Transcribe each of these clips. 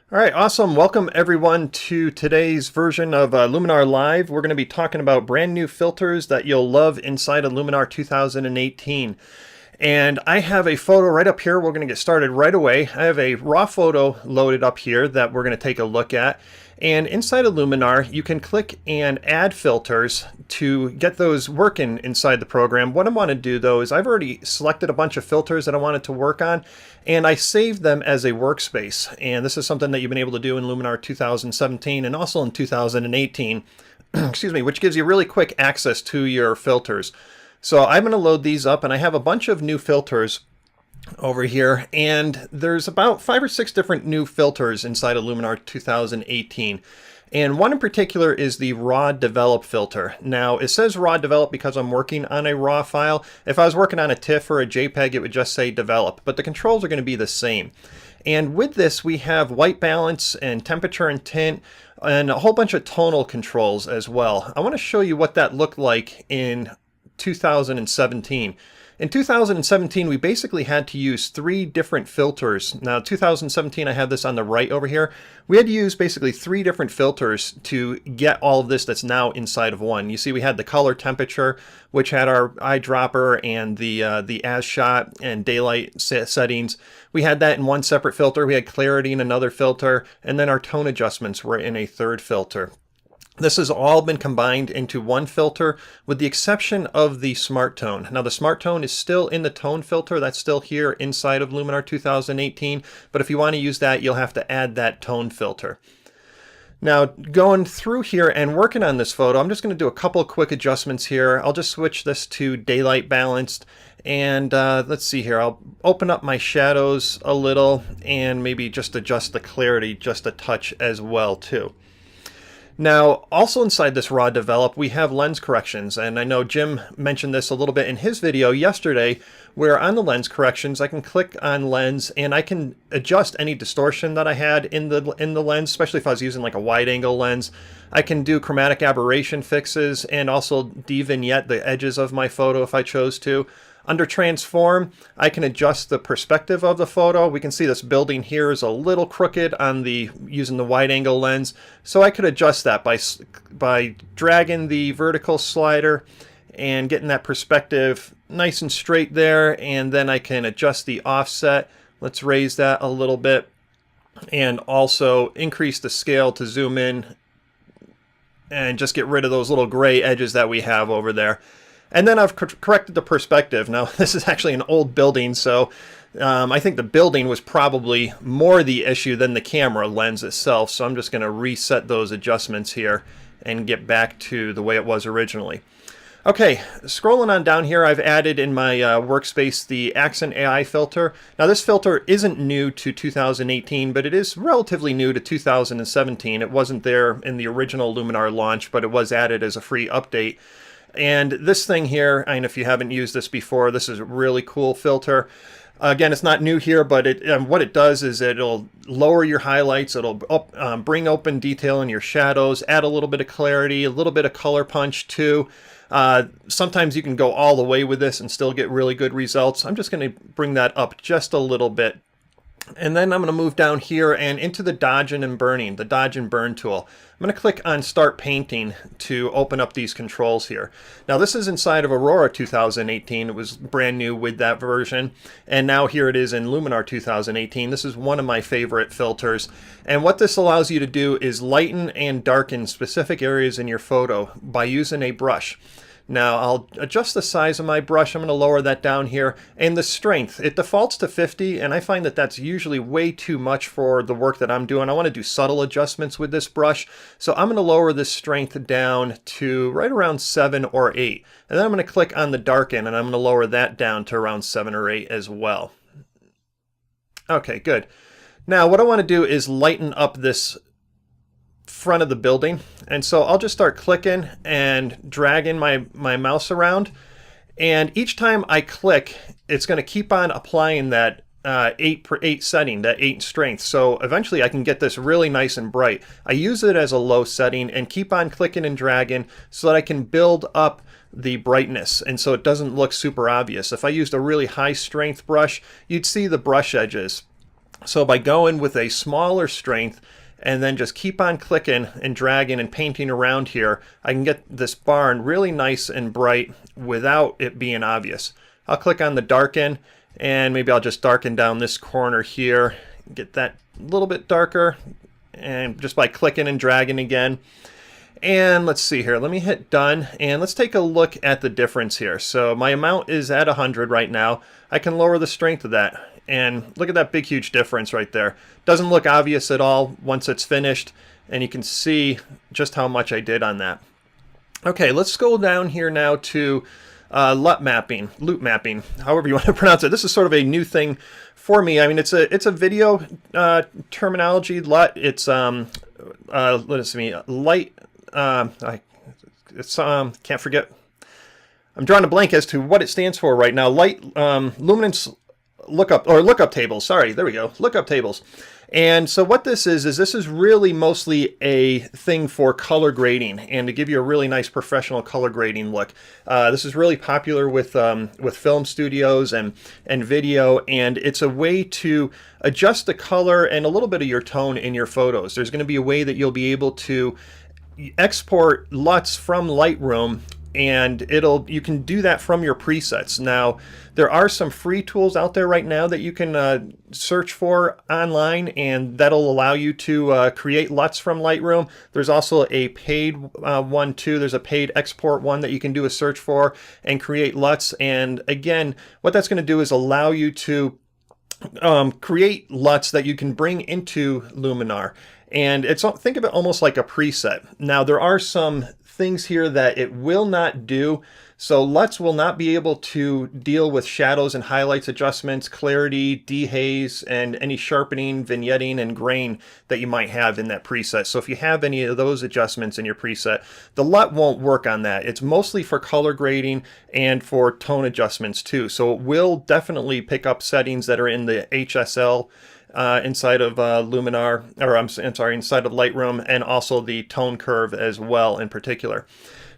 All right, awesome. Welcome everyone to today's version of Luminar Live. We're going to be talking about brand new filters that you'll love inside of Luminar 2018. And I have a photo right up here. We're going to get started right away. I have a raw photo loaded up here that we're going to take a look at. And inside of Luminar, you can click and add filters to get those working inside the program. What I want to do though is I've already selected a bunch of filters that I wanted to work on, and I saved them as a workspace. And this is something that you've been able to do in Luminar 2017 and also in 2018, excuse me, which gives you really quick access to your filters. So I'm going to load these up, and I have a bunch of new filters over here, and there's about 5 or 6 different new filters inside of Luminar 2018. And one in particular is the raw develop filter. Now it says raw develop because I'm working on a raw file. If I was working on a TIFF or a JPEG, it would just say develop, but the controls are going to be the same. And with this, we have white balance and temperature and tint and a whole bunch of tonal controls as well. I want to show you what that looked like in 2017. In 2017, we basically had to use 3 different filters. Now, 2017, I have this on the right over here. We had to use basically 3 different filters to get all of this that's now inside of one. You see, we had the color temperature, which had our eyedropper and the as shot and daylight settings. We had that in one separate filter. We had clarity in another filter, and then our tone adjustments were in a third filter. This has all been combined into one filter with the exception of the smart tone. Now the smart tone is still in the tone filter. That's still here inside of Luminar 2018. But if you want to use that, you'll have to add that tone filter. Now going through here and working on this photo, I'm just going to do a couple of quick adjustments here. I'll just switch this to daylight balanced. And let's see here. I'll open up my shadows a little and maybe just adjust the clarity just a touch as well too. Now, also inside this raw develop, we have lens corrections, and I know Jim mentioned this a little bit in his video yesterday, where on the lens corrections, I can click on lens and I can adjust any distortion that I had in the lens, especially if I was using like a wide angle lens. I can do chromatic aberration fixes and also de-vignette the edges of my photo if I chose to. Under transform, I can adjust the perspective of the photo. We can see this building here is a little crooked on using the wide angle lens. So I could adjust that by dragging the vertical slider and getting that perspective nice and straight there. And then I can adjust the offset. Let's raise that a little bit and also increase the scale to zoom in and just get rid of those little gray edges that we have over there. And then I've corrected the perspective. Now, this is actually an old building, so I think the building was probably more the issue than the camera lens itself. So I'm just going to reset those adjustments here and get back to the way it was originally. Okay, scrolling on down here, I've added in my workspace the Accent AI filter. Now, this filter isn't new to 2018, but it is relatively new to 2017. It wasn't there in the original Luminar launch, but it was added as a free update. And this thing here, and if you haven't used this before, this is a really cool filter. Again, it's not new here, but what it does is it'll lower your highlights, it'll bring open detail in your shadows, add a little bit of clarity, a little bit of color punch too. Sometimes you can go all the way with this and still get really good results. I'm just going to bring that up just a little bit. And then I'm going to move down here and into the dodging and burning, the dodge and burn tool. I'm going to click on Start Painting to open up these controls here. Now this is inside of Aurora 2018. It was brand new with that version. And now here it is in Luminar 2018. This is one of my favorite filters. And what this allows you to do is lighten and darken specific areas in your photo by using a brush. Now I'll adjust the size of my brush. I'm going to lower that down here. And the strength, it defaults to 50, and I find that that's usually way too much for the work that I'm doing. I want to do subtle adjustments with this brush. So I'm going to lower this strength down to right around 7 or 8. And then I'm going to click on the darken, and I'm going to lower that down to around 7 or 8 as well. Okay, good. Now what I want to do is lighten up this front of the building, and so I'll just start clicking and dragging my mouse around, and each time I click it's going to keep on applying that 8 setting, that 8 strength. So eventually I can get this really nice and bright. I use it as a low setting and keep on clicking and dragging so that I can build up the brightness and so it doesn't look super obvious. If I used a really high strength brush, you'd see the brush edges. So by going with a smaller strength and then just keep on clicking and dragging and painting around here, I can get this barn really nice and bright without it being obvious. I'll click on the darken, and maybe I'll just darken down this corner here, get that a little bit darker, and just by clicking and dragging again. And let's see here, let me hit done, and let's take a look at the difference here. So my amount is at 100 right now. I can lower the strength of that, and look at that big huge difference right there. Doesn't look obvious at all once it's finished, and you can see just how much I did on that. Okay, let's go down here now to Lut Mapping, however you want to pronounce it. This is sort of a new thing for me. I mean, it's a video terminology. Lut, it's let's see, light. Can't forget. I'm drawing a blank as to what it stands for right now. Light luminance lookup tables. Sorry, there we go. Lookup tables. And so what this is this is really mostly a thing for color grading and to give you a really nice professional color grading look. This is really popular with film studios and video, and it's a way to adjust the color and a little bit of your tone in your photos. There's going to be a way that you'll be able to export LUTs from Lightroom, and you can do that from your presets. Now, there are some free tools out there right now that you can search for online, and that'll allow you to create LUTs from Lightroom. There's also a paid one too. There's a paid export one that you can do a search for and create LUTs. And again, what that's going to do is allow you to create LUTs that you can bring into Luminar. And think of it almost like a preset. Now, there are some things here that it will not do. So LUTs will not be able to deal with shadows and highlights adjustments, clarity, dehaze, and any sharpening, vignetting, and grain that you might have in that preset. So if you have any of those adjustments in your preset, the LUT won't work on that. It's mostly for color grading and for tone adjustments too. So it will definitely pick up settings that are in the HSL inside of Luminar, or I'm sorry, inside of Lightroom, and also the tone curve as well in particular.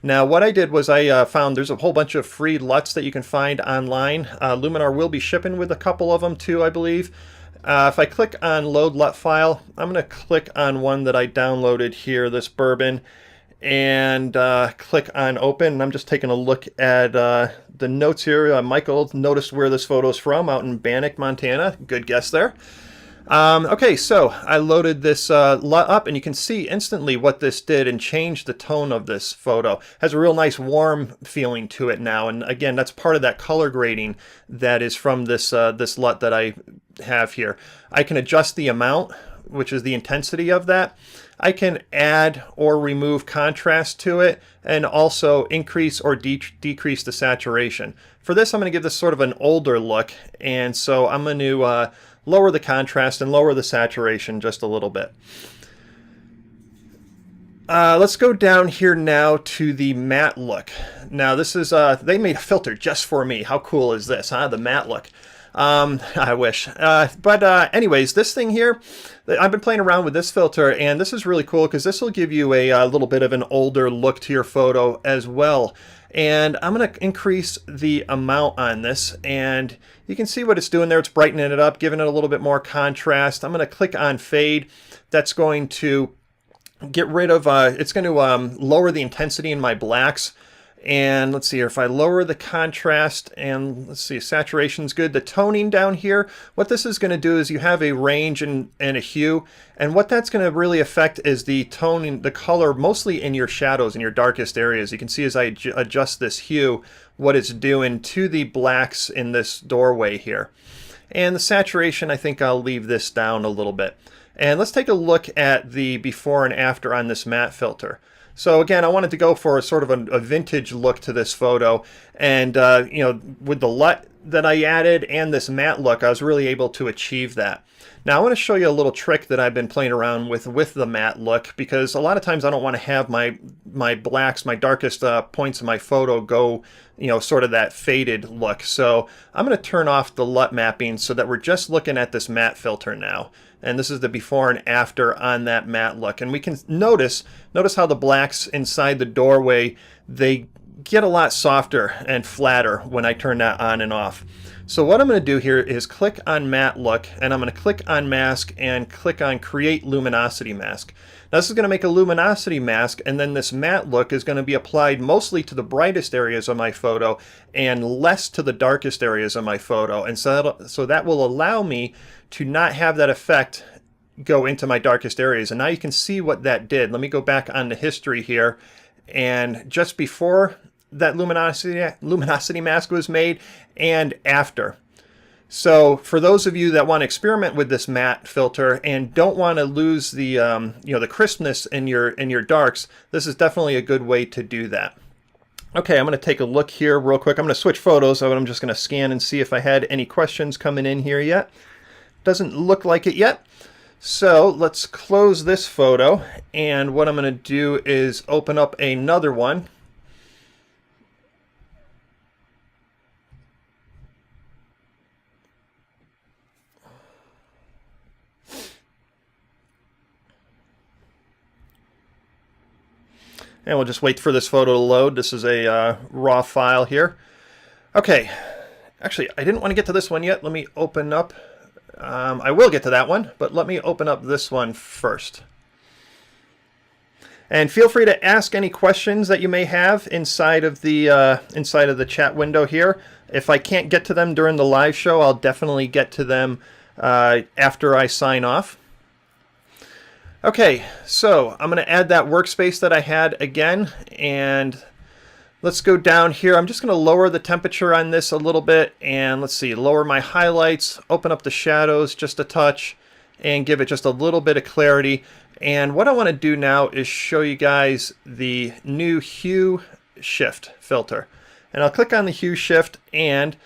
Now, what I did was I found there's a whole bunch of free LUTs that you can find online. Luminar will be shipping with a couple of them too, I believe. If I click on Load LUT File, I'm going to click on one that I downloaded here, this bourbon, and click on Open. And I'm just taking a look at the notes here. Michael noticed where this photo is from, out in Bannock, Montana. Good guess there. Okay, so I loaded this LUT up, and you can see instantly what this did and changed the tone of this photo. Has a real nice warm feeling to it now, and again, that's part of that color grading that is from this this LUT that I have here. I can adjust the amount, which is the intensity of that. I can add or remove contrast to it, and also increase or decrease the saturation. For this, I'm going to give this sort of an older look, and so I'm going to lower the contrast and lower the saturation just a little bit. Let's go down here now to the matte look. Now this is, they made a filter just for me. How cool is this, huh? The matte look. I wish. Anyways, this thing here, I've been playing around with this filter, and this is really cool because this will give you a little bit of an older look to your photo as well. And I'm going to increase the amount on this, and you can see what it's doing there. It's brightening it up, giving it a little bit more contrast. I'm going to click on Fade. That's going to get rid of, it's going to lower the intensity in my blacks. And let's see here, if I lower the contrast, and let's see, saturation's good. The toning down here, what this is going to do is you have a range and a hue, and what that's going to really affect is the toning, the color, mostly in your shadows, in your darkest areas. You can see as I adjust this hue, what it's doing to the blacks in this doorway here. And the saturation, I think I'll leave this down a little bit. And let's take a look at the before and after on this matte filter. So again, I wanted to go for a sort of a vintage look to this photo, and you know, with the LUT that I added and this matte look, I was really able to achieve that. Now I want to show you a little trick that I've been playing around with the matte look, because a lot of times I don't want to have my blacks, my darkest points of my photo go, you know, sort of that faded look. So I'm going to turn off the LUT mapping so that we're just looking at this matte filter now. And this is the before and after on that matte look. And we can notice how the blacks inside the doorway, they get a lot softer and flatter when I turn that on and off. So what I'm going to do here is click on Matte Look, and I'm going to click on Mask and click on Create Luminosity Mask. Now this is going to make a luminosity mask, and then this matte look is going to be applied mostly to the brightest areas of my photo and less to the darkest areas of my photo. And so that will allow me to not have that effect go into my darkest areas. And now you can see what that did. Let me go back on the history here. And just before that luminosity mask was made and after. So for those of you that want to experiment with this matte filter and don't want to lose the the crispness in your darks, this is definitely a good way to do that. Okay, I'm going to take a look here real quick. I'm going to switch photos, so I'm just going to scan and see if I had any questions coming in here yet. Doesn't look like it yet. So let's close this photo, and what I'm going to do is open up another one. And we'll just wait for this photo to load. This is a raw file here. Okay, actually, I didn't want to get to this one yet. Let me open up. I will get to that one, but let me open up this one first. And feel free to ask any questions that you may have inside of the chat window here. If I can't get to them during the live show, I'll definitely get to them after I sign off. Okay, so I'm going to add that workspace that I had again, and let's go down here. I'm just going to lower the temperature on this a little bit, and let's see, lower my highlights, open up the shadows just a touch, and give it just a little bit of clarity. And what I want to do now is show you guys the new Hue Shift Filter. And I'll click on the Hue Shift, and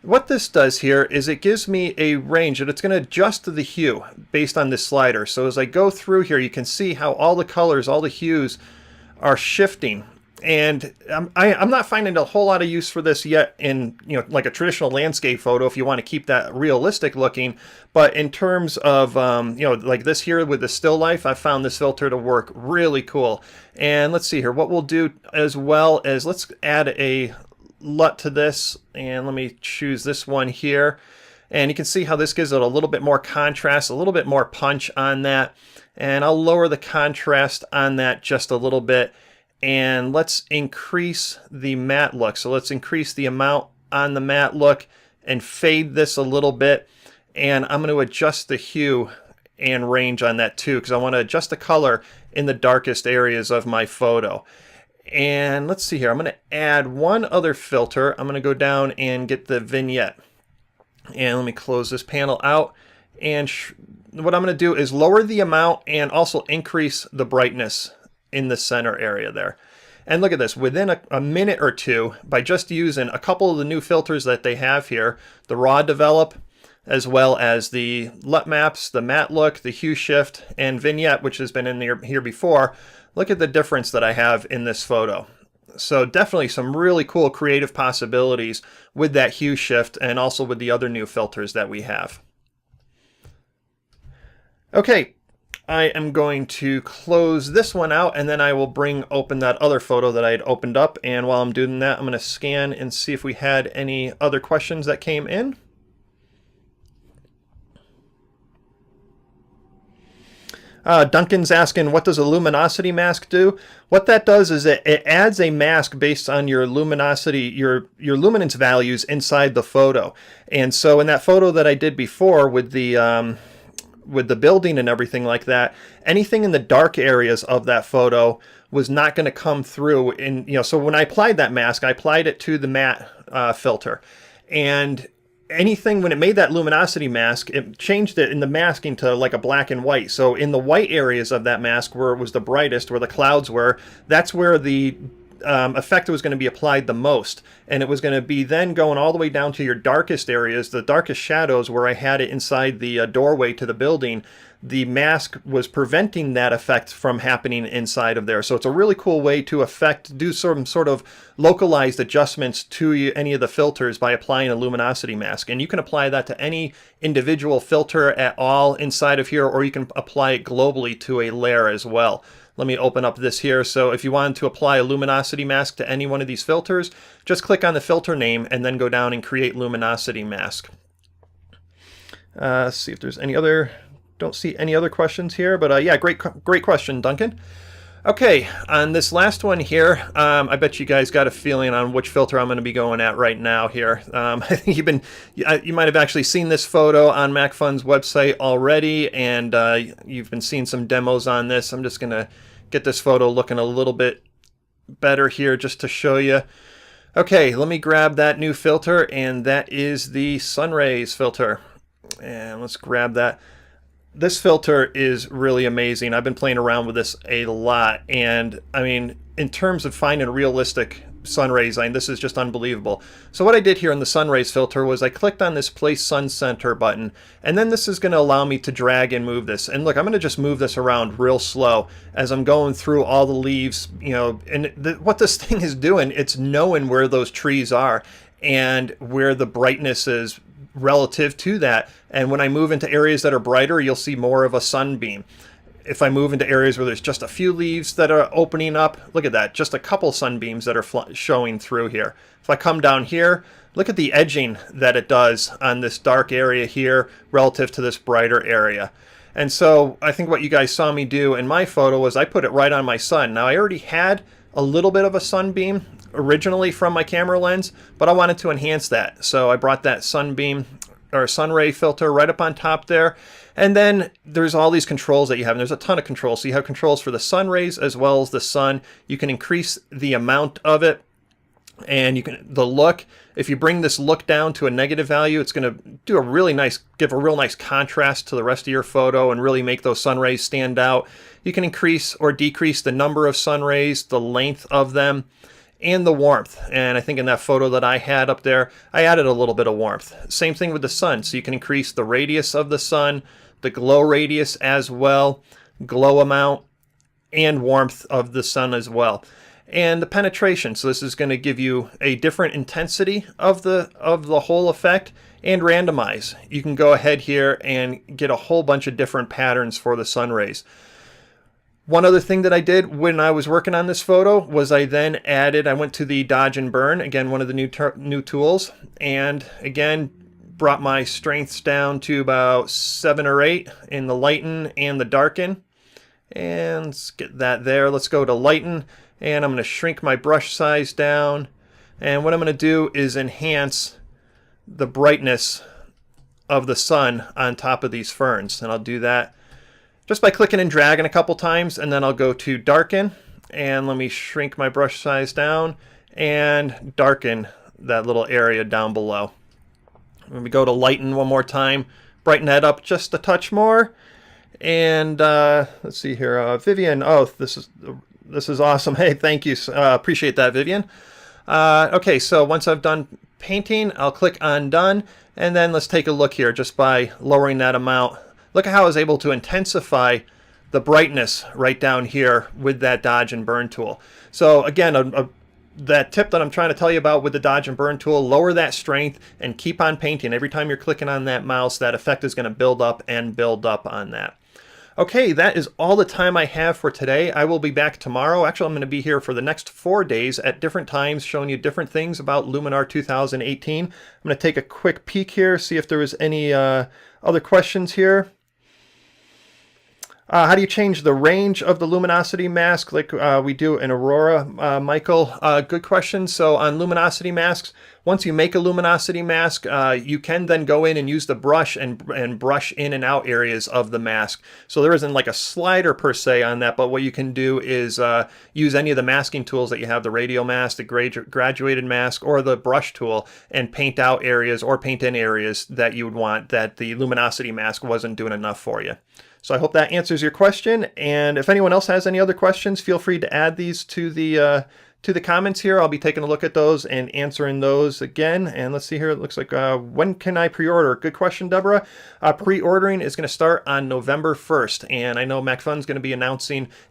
what this does here is it gives me a range, and it's going to adjust the hue based on this slider. So as I go through here, you can see how all the colors, all the hues are shifting. And I'm not finding a whole lot of use for this yet in like a traditional landscape photo if you want to keep that realistic looking. But in terms of like this here with the still life, I found this filter to work really cool. And let's see here, what we'll do as well is let's add a LUT to this, and let me choose this one here, and you can see how this gives it a little bit more contrast, a little bit more punch on that. And I'll lower the contrast on that just a little bit, and let's increase the matte look. So let's increase the amount on the matte look and fade this a little bit, and I'm going to adjust the hue and range on that too, because I want to adjust the color in the darkest areas of my photo. And let's see here, I'm going to add one other filter. I'm going to go down and get the Vignette. And let me close this panel out. And what I'm going to do is lower the amount and also increase the brightness in the center area there. And look at this, within a minute or two, by just using a couple of the new filters that they have here, the Raw Develop, as well as the Lut Maps, the Matte Look, the Hue Shift, and Vignette, which has been in here before, look at the difference that I have in this photo. So definitely some really cool creative possibilities with that Hue Shift and also with the other new filters that we have. Okay, I am going to close this one out, and then I will bring open that other photo that I had opened up. And while I'm doing that, I'm going to scan and see if we had any other questions that came in. Duncan's asking, what does a luminosity mask do? What that does is it adds a mask based on your luminosity, your luminance values inside the photo. And so in that photo that I did before with the building and everything like that, anything in the dark areas of that photo was not going to come through. So when I applied that mask, I applied it to the matte filter, and anything, when it made that luminosity mask, it changed it in the masking to like a black and white. So in the white areas of that mask where it was the brightest, where the clouds were, that's where the effect was going to be applied the most. And it was going to be then going all the way down to your darkest areas, the darkest shadows where I had it inside the doorway to the building. The mask was preventing that effect from happening inside of there. So it's a really cool way to do some sort of localized adjustments to any of the filters by applying a luminosity mask. And you can apply that to any individual filter at all inside of here, or you can apply it globally to a layer as well. let me open up this here. So if you wanted to apply a luminosity mask to any one of these filters, just click on the filter name and then go down and create luminosity mask. See if there's any other, don't see any other questions here, but yeah, great question, Duncan. Okay, on this last one here, I bet you guys got a feeling on which filter I'm going to be going at right now here. I think you might have actually seen this photo on MacFun's website already, and you've been seeing some demos on this. I'm just going to get this photo looking a little bit better here just to show you. Okay, let me grab that new filter, and that is the sun rays filter. And let's grab that. This filter is really amazing. I've been playing around with this a lot, and I mean, in terms of finding realistic sun rays, this is just unbelievable. So what I did here in the sun rays filter was I clicked on this place sun center button, and then this is going to allow me to drag and move this. And look, I'm going to just move this around real slow as I'm going through all the leaves, you know, and what this thing is doing, it's knowing where those trees are and where the brightness is relative to that. And when I move into areas that are brighter, you'll see more of a sunbeam. If I move into areas where there's just a few leaves that are opening up, look at that, just a couple sunbeams that are showing through here. If I come down here, look at the edging that it does on this dark area here relative to this brighter area. And so I think what you guys saw me do in my photo was I put it right on my sun. Now I already had a little bit of a sunbeam originally from my camera lens, but I wanted to enhance that. So I brought that sunbeam or sun ray filter right up on top there. And then there's all these controls that you have, and there's a ton of controls. So you have controls for the sun rays as well as the sun. You can increase the amount of it, and you can the look. If you bring this look down to a negative value, it's going to do a really nice, give a real nice contrast to the rest of your photo and really make those sun rays stand out. You can increase or decrease the number of sun rays, the length of them, and the warmth. And I think in that photo that I had up there, I added a little bit of warmth. Same thing with the sun. So you can increase the radius of the sun, the glow radius as well, glow amount, and warmth of the sun as well. And the penetration. So this is going to give you a different intensity of the whole effect, and randomize. You can go ahead here and get a whole bunch of different patterns for the sun rays. One other thing that I did when I was working on this photo was I went to the dodge and burn, again, one of the new tools, and again, brought my strengths down to about 7 or 8 in the lighten and the darken. And let's get that there. Let's go to lighten, and I'm going to shrink my brush size down. And what I'm going to do is enhance the brightness of the sun on top of these ferns. And I'll do that just by clicking and dragging a couple times, and then I'll go to darken, and let me shrink my brush size down and darken that little area down below. Let me go to lighten one more time, brighten that up just a touch more, and let's see here, Vivian. Oh, this is awesome. Hey, thank you. Appreciate that, Vivian. Okay, so once I've done painting, I'll click on done, and then let's take a look here just by lowering that amount. Look at how I was able to intensify the brightness right down here with that dodge and burn tool. So again, that tip that I'm trying to tell you about with the dodge and burn tool, lower that strength and keep on painting. Every time you're clicking on that mouse, that effect is going to build up and build up on that. Okay, that is all the time I have for today. I will be back tomorrow. Actually, I'm going to be here for the next 4 days at different times, showing you different things about Luminar 2018. I'm going to take a quick peek here, see if there was any other questions here. How do you change the range of the luminosity mask like we do in Aurora, Michael? Good question. So on luminosity masks, once you make a luminosity mask, you can then go in and use the brush and brush in and out areas of the mask. So there isn't like a slider per se on that, but what you can do is use any of the masking tools that you have, the radial mask, the graduated mask, or the brush tool, and paint out areas or paint in areas that you would want that the luminosity mask wasn't doing enough for you. So I hope that answers your question, and if anyone else has any other questions, feel free to add these to the comments here. I'll be taking a look at those and answering those again. And let's see here, it looks like when can I pre-order? Good question, Deborah. Pre-ordering is going to start on November 1st, and I know MacFun's going to be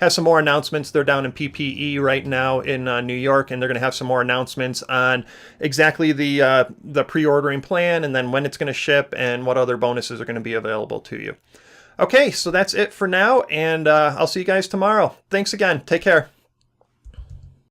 has some more announcements. They're down in PPE right now in New York, and they're going to have some more announcements on exactly the pre-ordering plan, and then when it's going to ship and what other bonuses are going to be available to you. Okay, so that's it for now, and I'll see you guys tomorrow. Thanks again. Take care.